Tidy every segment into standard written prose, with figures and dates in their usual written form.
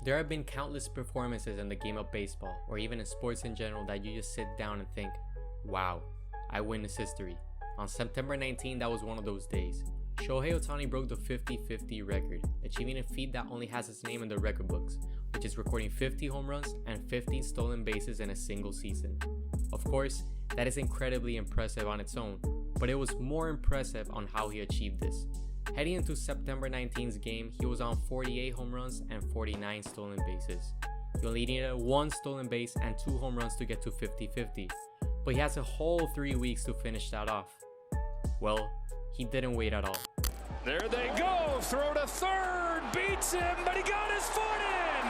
There have been countless performances in the game of baseball, or even in sports in general, that you just sit down and think, wow, I witnessed history. On September 19, that was one of those days. Shohei Ohtani broke the 50-50 record, achieving a feat that only has its name in the record books, which is recording 50 home runs and 50 stolen bases in a single season. Of course, that is incredibly impressive on its own, but it was more impressive on how he achieved this. Heading into September 19's game, he was on 48 home runs and 49 stolen bases. He only needed 1 stolen base and 2 home runs to get to 50-50, but he has a whole 3 weeks to finish that off. Well, he didn't wait at all. There they go, throw to third, beats him, but he got his foot in!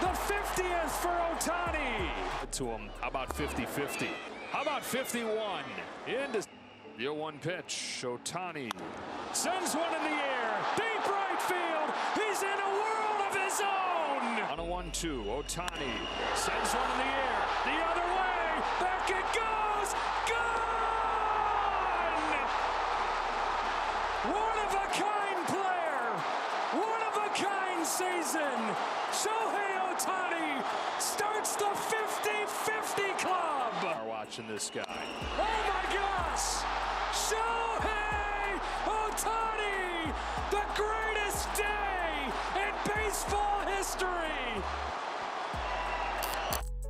The 50th for Ohtani! To him, how about 50-50? How about 51? Into the 0-1 pitch, Ohtani sends one in the air, deep right field, he's in a world of his own! On a 1-2, Ohtani sends one in the air, the other way, back it goes, gone! One-of-a-kind player, one-of-a-kind season, Shohei Ohtani starts the 50-50 club! Are watching this guy. Oh my gosh! Shohei Ohtani, the greatest day in baseball history!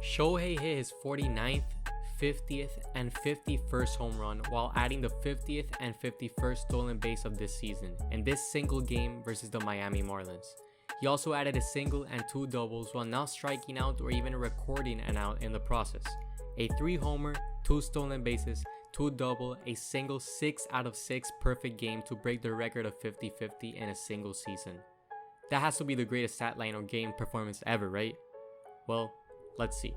Shohei hit his 49th, 50th, and 51st home run while adding the 50th and 51st stolen base of this season in this single game versus the Miami Marlins. He also added a single and 2 doubles while not striking out or even recording an out in the process. A 3-homer, 2 stolen bases, 2 double, a single 6 out of 6 perfect game to break the record of 50-50 in a single season. That has to be the greatest stat line or game performance ever, right? Well, let's see.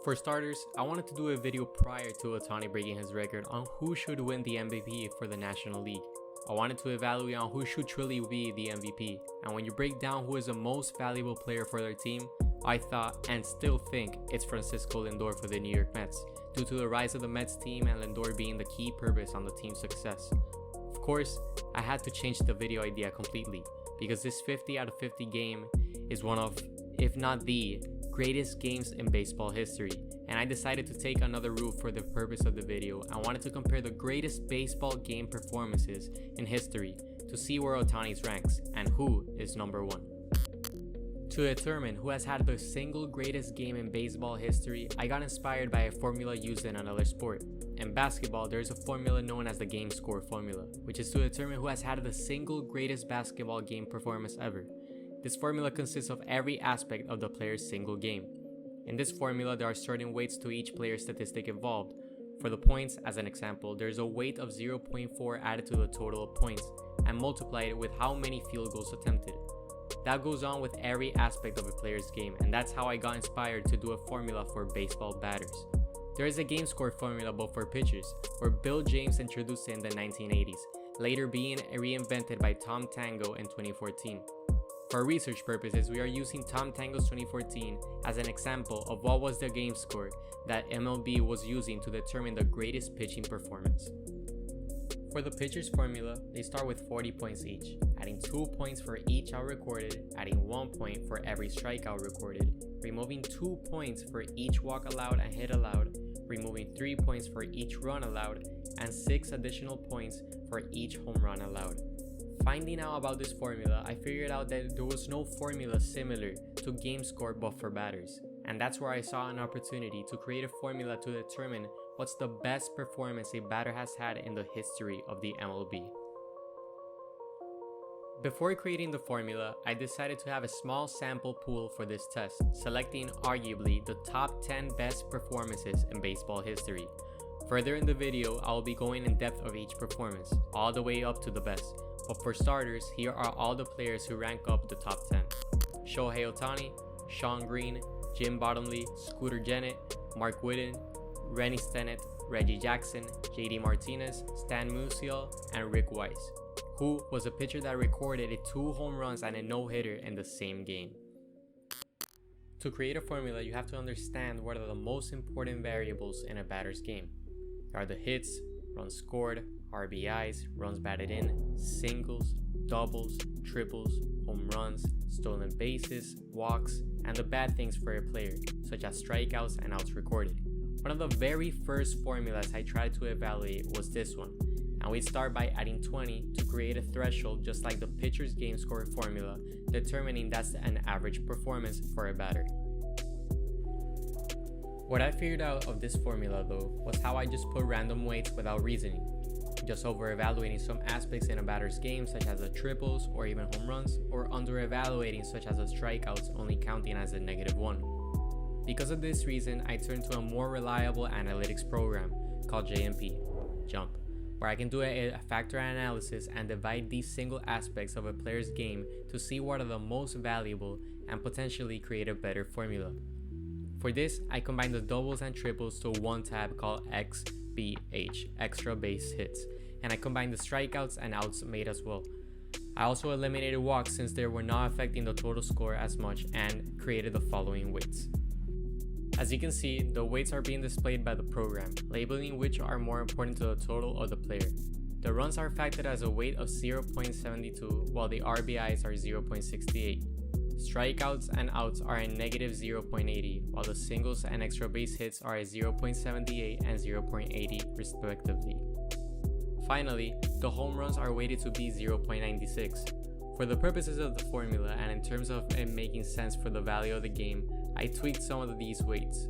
For starters, I wanted to do a video prior to Ohtani breaking his record on who should win the MVP for the National League. I wanted to evaluate on who should truly be the MVP, and when you break down who is the most valuable player for their team, I thought and still think it's Francisco Lindor for the New York Mets, due to the rise of the Mets team and Lindor being the key purpose on the team's success. Of course, I had to change the video idea completely, because this 50 out of 50 game is one of, if not the, greatest games in baseball history, and I decided to take another route for the purpose of the video. I wanted to compare the greatest baseball game performances in history to see where Ohtani's ranks and who is number 1. To determine who has had the single greatest game in baseball history, I got inspired by a formula used in another sport. In basketball, there is a formula known as the game score formula, which is to determine who has had the single greatest basketball game performance ever. This formula consists of every aspect of the player's single game. In this formula, there are certain weights to each player's statistic involved. For the points, as an example, there is a weight of 0.4 added to the total of points and multiplied with how many field goals attempted. That goes on with every aspect of a player's game, and that's how I got inspired to do a formula for baseball batters. There is a game score formula but for pitchers, where Bill James introduced it in the 1980s, later being reinvented by Tom Tango in 2014. For research purposes, we are using Tom Tango's 2014 as an example of what was the game score that MLB was using to determine the greatest pitching performance. For the pitcher's formula, they start with 40 points each, adding 2 points for each out recorded, adding 1 point for every strikeout recorded, removing 2 points for each walk allowed and hit allowed, removing 3 points for each run allowed, and 6 additional points for each home run allowed. Finding out about this formula, I figured out that there was no formula similar to game score but for batters, and that's where I saw an opportunity to create a formula to determine what's the best performance a batter has had in the history of the MLB. Before creating the formula, I decided to have a small sample pool for this test, selecting arguably the top 10 best performances in baseball history. Further in the video, I will be going in depth of each performance, all the way up to the best. But for starters, here are all the players who rank up the top 10. Shohei Ohtani, Shawn Green, Jim Bottomley, Scooter Gennett, Mark Whiten, Rennie Stennett, Reggie Jackson, JD Martinez, Stan Musial, and Rick Weiss, who was a pitcher that recorded 2 home runs and a no-hitter in the same game. To create a formula, you have to understand what are the most important variables in a batter's game. There are the hits, runs scored, RBIs, runs batted in, singles, doubles, triples, home runs, stolen bases, walks, and the bad things for a player, such as strikeouts and outs recorded. One of the very first formulas I tried to evaluate was this one, and we start by adding 20 to create a threshold just like the pitcher's game score formula, determining that's an average performance for a batter. What I figured out of this formula though was how I just put random weights without reasoning, just over evaluating some aspects in a batter's game such as the triples or even home runs, or under evaluating such as the strikeouts only counting as a -1. Because of this reason, I turned to a more reliable analytics program called JMP, where I can do a factor analysis and divide these single aspects of a player's game to see what are the most valuable and potentially create a better formula. For this, I combined the doubles and triples to one tab called XBH, extra base hits, and I combined the strikeouts and outs made as well. I also eliminated walks since they were not affecting the total score as much and created the following weights. As you can see, the weights are being displayed by the program, labeling which are more important to the total of the player. The runs are factored as a weight of 0.72, while the RBIs are 0.68. Strikeouts and outs are a -0.80, while the singles and extra base hits are a 0.78 and 0.80 respectively. Finally, the home runs are weighted to be 0.96. For the purposes of the formula and in terms of it making sense for the value of the game, I tweaked some of these weights.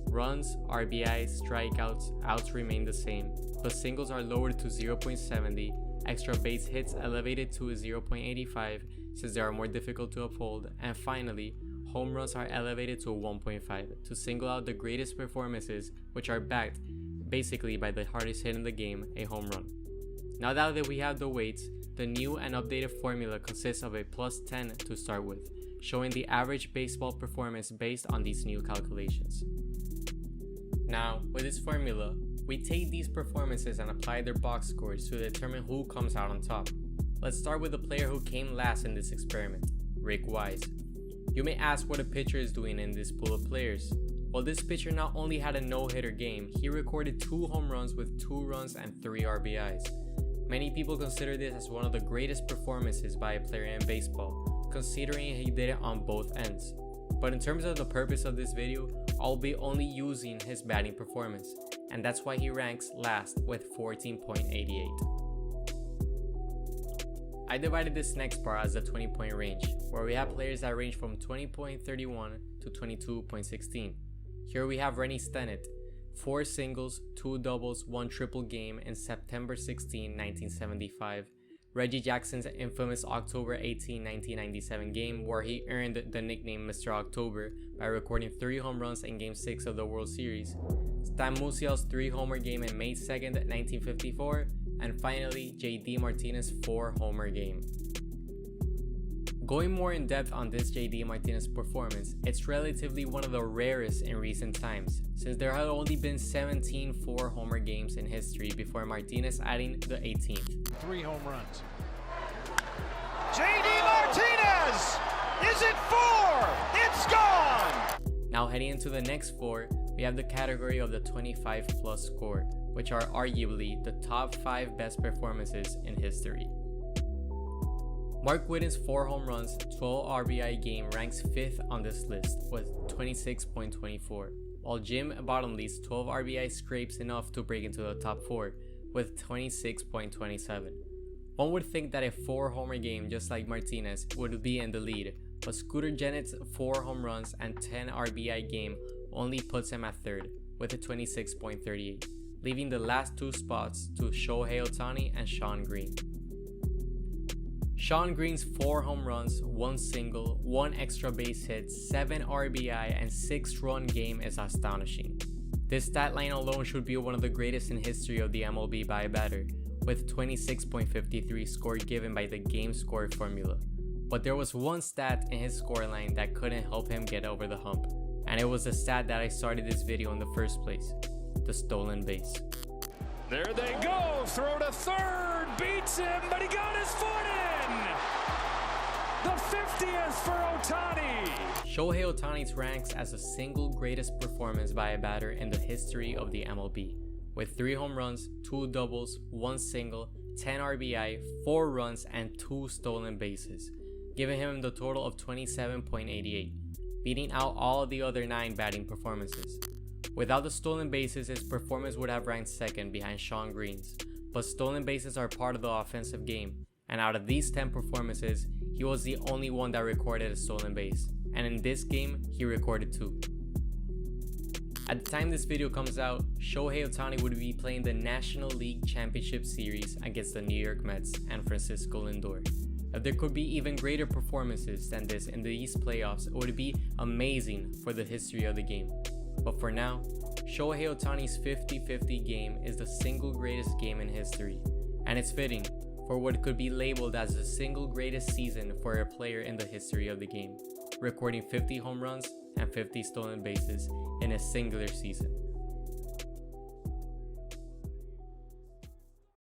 Runs, RBIs, strikeouts, outs remain the same, but singles are lowered to 0.70, extra base hits elevated to 0.85 since they are more difficult to uphold, and finally, home runs are elevated to 1.5 to single out the greatest performances, which are backed basically by the hardest hit in the game, a home run. Now that we have the weights, the new and updated formula consists of a +10 to start with, showing the average baseball performance based on these new calculations. Now, with this formula, we take these performances and apply their box scores to determine who comes out on top. Let's start with the player who came last in this experiment, Rick Wise. You may ask what a pitcher is doing in this pool of players. Well, this pitcher not only had a no-hitter game, he recorded 2 home runs with 2 runs and 3 RBIs. Many people consider this as one of the greatest performances by a player in baseball, considering he did it on both ends. But in terms of the purpose of this video, I'll be only using his batting performance, and that's why he ranks last with 14.88. I divided this next part as the 20-point range, where we have players that range from 20.31 to 22.16. Here we have Rennie Stennett, 4 singles, 2 doubles, 1 triple game in September 16, 1975. Reggie Jackson's infamous October 18, 1997 game, where he earned the nickname Mr. October by recording 3 home runs in Game 6 of the World Series. Stan Musial's 3-homer game in May 2nd, 1954. And finally, JD Martinez's 4-homer game. Going more in depth on this JD Martinez performance, it's relatively one of the rarest in recent times, since there had only been 17 4-homer games in history before Martinez adding the 18th. 3 home runs. JD Martinez! Is it 4? It's gone! Now heading into the next 4, we have the category of the 25+ score, which are arguably the top 5 best performances in history. Mark Whiten's 4 home runs, 12 RBI game ranks 5th on this list with 26.24, while Jim Bottomley's 12 RBI scrapes enough to break into the top 4 with 26.27. One would think that a 4-homer game just like Martinez would be in the lead, but Scooter Gennett's 4 home runs and 10 RBI game only puts him at 3rd with a 26.38. Leaving the last 2 spots to Shohei Ohtani and Shawn Green. Shawn Green's 4 home runs, 1 single, 1 extra base hit, 7 RBI, and 6-run game is astonishing. This stat line alone should be one of the greatest in history of the MLB by a batter, with 26.53 score given by the game score formula. But there was one stat in his scoreline that couldn't help him get over the hump, and it was the stat that I started this video in the first place. The stolen base. There they go, throw to third, beats him, but he got his foot in! The 50th for Ohtani! Shohei Ohtani's ranks as the single greatest performance by a batter in the history of the MLB, with 3 home runs, 2 doubles, 1 single, 10 RBI, 4 runs, and 2 stolen bases, giving him the total of 27.88, beating out all the other 9 batting performances. Without the stolen bases, his performance would have ranked second behind Shawn Green's, but stolen bases are part of the offensive game, and out of these 10 performances, he was the only one that recorded a stolen base, and in this game, he recorded 2. At the time this video comes out, Shohei Ohtani would be playing the National League Championship Series against the New York Mets and Francisco Lindor. If there could be even greater performances than this in these playoffs, it would be amazing for the history of the game. But for now, Shohei Ohtani's 50-50 game is the single greatest game in history, and it's fitting for what could be labeled as the single greatest season for a player in the history of the game, recording 50 home runs and 50 stolen bases in a singular season.